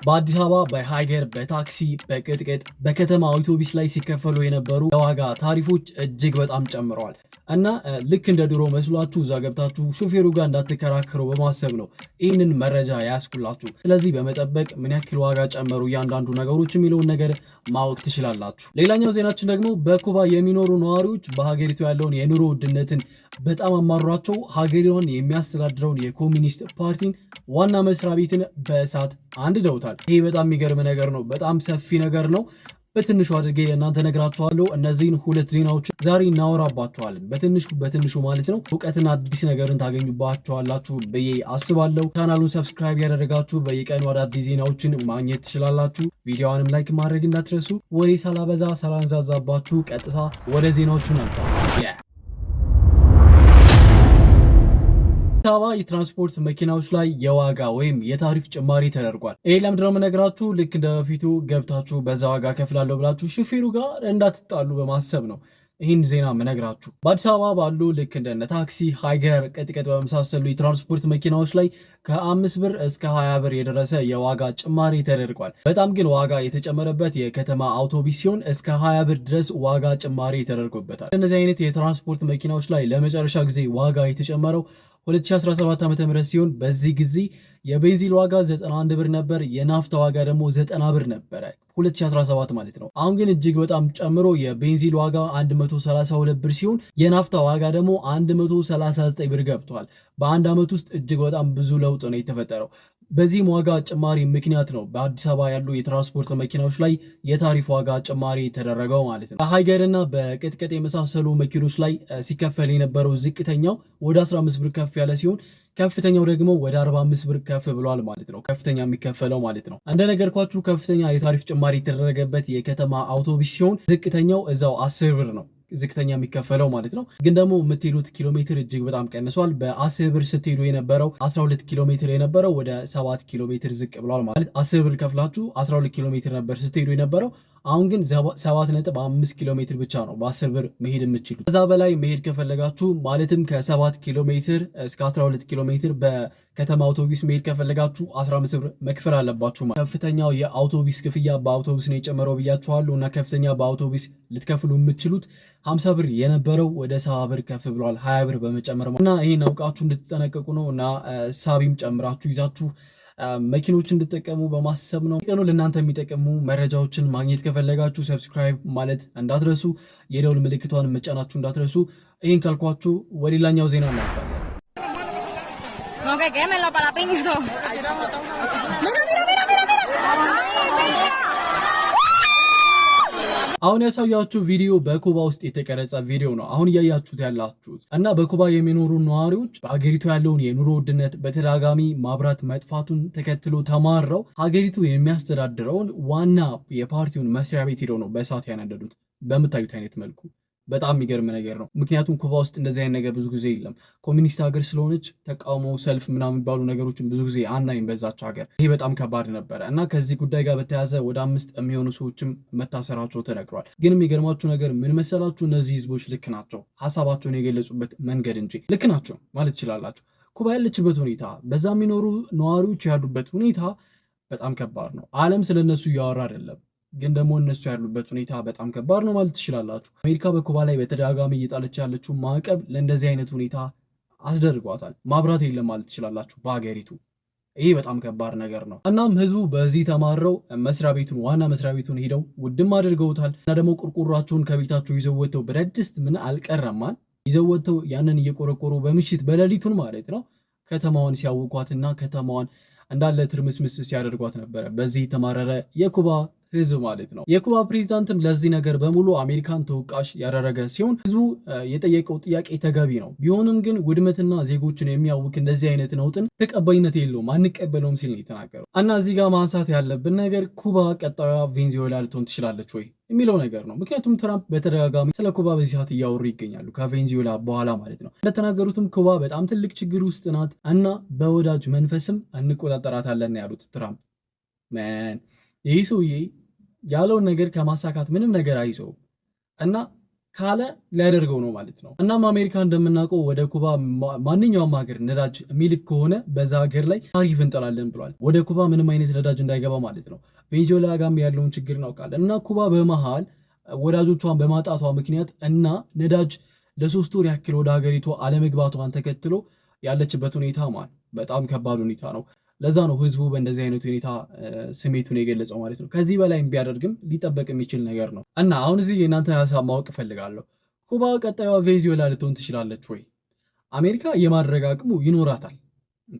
በአዲስ አበባ በሃይገር በታክሲ በቅጥቅጥ በከተማ አውቶቡስ ላይ ሲከፈሉ የነበሩ የዋጋ ታሪፎች እጅግ በጣም ጨምረዋል እና ልክ እንደ ድሮ መስሏችሁ እዛ ገብታችሁ ሹፌሩ ጋር እንዳትከራከሩ በማሰብ ነው ይህንን መረጃ ያስኩላችሁ። ስለዚህ በመጠበቅ ምን ያክል ዋጋ ጨመሩ እያንዳንዱ ነገሮች የሚለውን ነገር ማወቅ ትችላላችሁ። ሌላኛው ዜናችን ደግሞ በኩባ የሚኖሩ ነዋሪዎች በሀገሪቱ ያለውን የኑሮ ውድነትን በጣም አማሯቸው ሀገሪቷን የሚያስተዳድረውን የኮሚኒስት ፓርቲን ዋና መስሪያ ቤትን በእሳት አንድደውታል። ይሄ በጣም የሚገርም ነገር ነው። በጣም ሰፊ ነገር ነው። በትንሹ አድርጌ ለእናንተ ነግራችኋለሁ። እነዚህን ሁለት ዜናዎች ዛሬ እናወራባችኋለን። በትንሹ ማለት ነው። እውቀትና አዲስ ነገርን ታገኙባችኋላችሁ ብዬ አስባለሁ። ቻናሉን ሰብስክራይብ ያደረጋችሁ በየቀኑ አዳዲስ ዜናዎችን ማግኘት ትችላላችሁ። ቪዲዮዋንም ላይክ ማድረግ እንዳትረሱ። ወሬ ሳላበዛ ሳላንዛዛባችሁ ቀጥታ ወደ ዜናዎቹ ነበር። አዲስ አበባ የትራንስፖርት መኪናዎች ላይ የዋጋ ወይም የታሪፍ ጭማሪ ተደርጓል። ይሄ ለምንድን ነው የምነግራችሁ? ልክ እንደ በፊቱ ገብታችሁ በዛ ዋጋ ከፍላለሁ ብላችሁ ሹፌሩ ጋር እንዳትጣሉ በማሰብ ነው ይህን ዜና የምነግራችሁ። በአዲስ አበባ ባሉ ልክ እንደነ ታክሲ፣ ሃይገር፣ ቅጥቅጥ በመሳሰሉ የትራንስፖርት መኪናዎች ላይ ከ5 ብር እስከ 20 ብር የደረሰ የዋጋ ጭማሪ ተደርጓል። በጣም ግን ዋጋ የተጨመረበት የከተማ አውቶቡስ ሲሆን እስከ 20 ብር ድረስ ዋጋ ጭማሪ ተደርጎበታል። እነዚህ አይነት የትራንስፖርት መኪናዎች ላይ ለመጨረሻ ጊዜ ዋጋ የተጨመረው 2017 ዓ.ም ሲሆን በዚህ ጊዜ የቤንዚን ዋጋ 91 ብር ነበር። የናፍታ ዋጋ ደግሞ 90 ብር ነበረ 2017 ማለት ነው። አሁን ግን እጅግ በጣም ጨምሮ የቤንዚን ዋጋ 132 ብር ሲሆን የናፍታ ዋጋ ደግሞ 139 ብር ገብቷል። በአንድ ዓመት ውስጥ እጅግ በጣም ብዙ ለውጥ ነው የተፈጠረው። በዚህም ዋጋ ጭማሪ ምክንያት ነው በአዲስ አበባ ያሉ የትራንስፖርት መኪናዎች ላይ የታሪፍ ዋጋ ጭማሪ የተደረገው ማለት ነው። በሃይገር እና በቅጥቅጥ የመሳሰሉ መኪኖች ላይ ሲከፈል የነበረው ዝቅተኛው ወደ 15 ብር ከፍ ያለ ሲሆን ከፍተኛው ደግሞ ወደ 45 ብር ከፍ ብሏል ማለት ነው። ከፍተኛ የሚከፈለው ማለት ነው። እንደነገርኳችሁ ከፍተኛ የታሪፍ ጭማሪ የተደረገበት የከተማ አውቶቡስ ሲሆን ዝቅተኛው እዛው 10 ብር ነው ዝቅተኛ የሚከፈለው ማለት ነው። ግን ደግሞ የምትሄዱት ኪሎ ሜትር እጅግ በጣም ቀንሷል። በ10 ብር ስትሄዱ የነበረው 12 ኪሎ ሜትር የነበረው ወደ 7 ኪሎ ሜትር ዝቅ ብሏል ማለት 10 ብር ከፍላችሁ 12 ኪሎ ሜትር ነበር ስትሄዱ የነበረው። አሁን ግን 7.5 ኪሎ ሜትር ብቻ ነው በ10 ብር መሄድ የምትችሉት። ከዛ በላይ መሄድ ከፈለጋችሁ ማለትም ከ7 ኪሎ ሜትር እስከ 12 ኪሎ ሜትር በከተማ አውቶቡስ መሄድ ከፈለጋችሁ 15 ብር መክፈል አለባችሁ ማለት። ከፍተኛው የአውቶቡስ ክፍያ በአውቶቡስ ነው የጨመረው ብያችኋለሁ እና ከፍተኛ በአውቶቡስ ልትከፍሉ የምትችሉት 50 ብር የነበረው ወደ 70 ብር ከፍ ብሏል 20 ብር በመጨመር እና ይሄን አውቃችሁ እንድትጠነቀቁ ነው እና ሳቢም ጨምራችሁ ይዛችሁ መኪኖች እንድትጠቀሙ በማሰብ ነው። ቀኑ ለእናንተ የሚጠቅሙ መረጃዎችን ማግኘት ከፈለጋችሁ ሰብስክራይብ ማለት እንዳትረሱ፣ የደውል ምልክቷን መጫናችሁ እንዳትረሱ። ይህን ካልኳችሁ ወደ ሌላኛው ዜና እናልፋለን። አሁን ያሳያችሁ ቪዲዮ በኩባ ውስጥ የተቀረጸ ቪዲዮ ነው። አሁን እያያችሁት ያላችሁት እና በኩባ የሚኖሩ ነዋሪዎች በሀገሪቱ ያለውን የኑሮ ውድነት በተደጋጋሚ ማብራት መጥፋቱን ተከትሎ ተማረው ሀገሪቱ የሚያስተዳድረውን ዋና የፓርቲውን መስሪያ ቤት ሄደው ነው በእሳት ያነደዱት። በምታዩት አይነት መልኩ በጣም የሚገርም ነገር ነው። ምክንያቱም ኩባ ውስጥ እንደዚህ አይነት ነገር ብዙ ጊዜ የለም። ኮሚኒስት ሀገር ስለሆነች ተቃውሞ፣ ሰልፍ ምናምን የሚባሉ ነገሮችን ብዙ ጊዜ አናይም በዛች ሀገር። ይሄ በጣም ከባድ ነበረ እና ከዚህ ጉዳይ ጋር በተያያዘ ወደ 5 የሚሆኑ ሰዎችም መታሰራቸው ተነግሯል። ግን የሚገርማችሁ ነገር ምን መሰላችሁ? እነዚህ ህዝቦች ልክ ናቸው፣ ሀሳባቸውን የገለጹበት መንገድ እንጂ ልክ ናቸው ማለት ትችላላችሁ። ኩባ ያለችበት ሁኔታ፣ በዛ የሚኖሩ ነዋሪዎች ያሉበት ሁኔታ በጣም ከባድ ነው። ዓለም ስለነሱ እያወራ አይደለም ግን ደግሞ እነሱ ያሉበት ሁኔታ በጣም ከባድ ነው ማለት ትችላላችሁ። አሜሪካ በኩባ ላይ በተደጋጋሚ እየጣለች ያለችው ማዕቀብ ለእንደዚህ አይነት ሁኔታ አስደርጓታል። ማብራት የለም ማለት ትችላላችሁ በሀገሪቱ። ይሄ በጣም ከባድ ነገር ነው። እናም ህዝቡ በዚህ ተማረው ዋና መስሪያ ቤቱን ሄደው ውድም አድርገውታል እና ደግሞ ቁርቁሯቸውን ከቤታቸው ይዘው ወጥተው ብረት ድስት ምን አልቀረማል ይዘው ወጥተው ያንን እየቆረቆሩ በምሽት በሌሊቱን ማለት ነው ከተማዋን ሲያውኳትና ከተማዋን እንዳለ ትርምስምስ ሲያደርጓት ነበረ በዚህ የተማረረ የኩባ ህዝብ ማለት ነው። የኩባ ፕሬዝዳንትም ለዚህ ነገር በሙሉ አሜሪካን ተወቃሽ ያደረገ ሲሆን ህዝቡ የጠየቀው ጥያቄ ተገቢ ነው። ቢሆንም ግን ውድመትና ዜጎችን የሚያውክ እንደዚህ አይነት ነውጥን ተቀባይነት የለውም አንቀበለውም ሲል ነው የተናገረው። እና እዚህ ጋር ማንሳት ያለብን ነገር ኩባ ቀጣዩ ቬንዙዌላ ልትሆን ትችላለች ወይ የሚለው ነገር ነው። ምክንያቱም ትራምፕ በተደጋጋሚ ስለ ኩባ በዚህ ሰዓት እያወሩ ይገኛሉ ከቬንዙዌላ በኋላ ማለት ነው። እንደተናገሩትም ኩባ በጣም ትልቅ ችግር ውስጥ ናት እና በወዳጅ መንፈስም እንቆጣጠራታለን ያሉት ትራምፕ። ይህ ሰውዬ ያለውን ነገር ከማሳካት ምንም ነገር አይዘውም እና ካለ ሊያደርገው ነው ማለት ነው። እናም አሜሪካ እንደምናውቀው ወደ ኩባ ማንኛውም ሀገር ነዳጅ የሚልክ ከሆነ በዛ ሀገር ላይ ታሪፍ እንጥላለን ብሏል። ወደ ኩባ ምንም አይነት ነዳጅ እንዳይገባ ማለት ነው። ቬንዙዌላ ጋም ያለውን ችግር እናውቃለን። እና ኩባ በመሃል ወዳጆቿን በማጣቷ ምክንያት እና ነዳጅ ለ3 ወር ያክል ወደ ሀገሪቱ አለመግባቷን ተከትሎ ያለችበት ሁኔታ በጣም ከባድ ሁኔታ ነው። ለዛ ነው ህዝቡ በእንደዚህ አይነት ሁኔታ ስሜቱን የገለጸው ማለት ነው። ከዚህ በላይ ቢያደርግም ሊጠበቅ የሚችል ነገር ነው እና አሁን እዚህ የእናንተን ሀሳብ ማወቅ እፈልጋለሁ። ኩባ ቀጣዩዋ ቬንዙዌላ ልትሆን ትችላለች ወይ? አሜሪካ የማድረግ አቅሙ ይኖራታል፣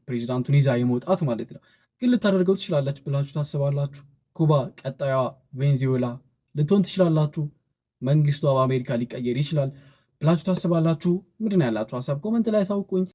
ፕሬዚዳንቱን ይዛ የመውጣት ማለት ነው። ግን ልታደርገው ትችላለች ብላችሁ ታስባላችሁ? ኩባ ቀጣዩዋ ቬንዙዌላ ልትሆን ትችላላችሁ? መንግስቷ በአሜሪካ ሊቀየር ይችላል ብላችሁ ታስባላችሁ? ምንድን ነው ያላችሁ ሀሳብ? ኮመንት ላይ አሳውቁኝ።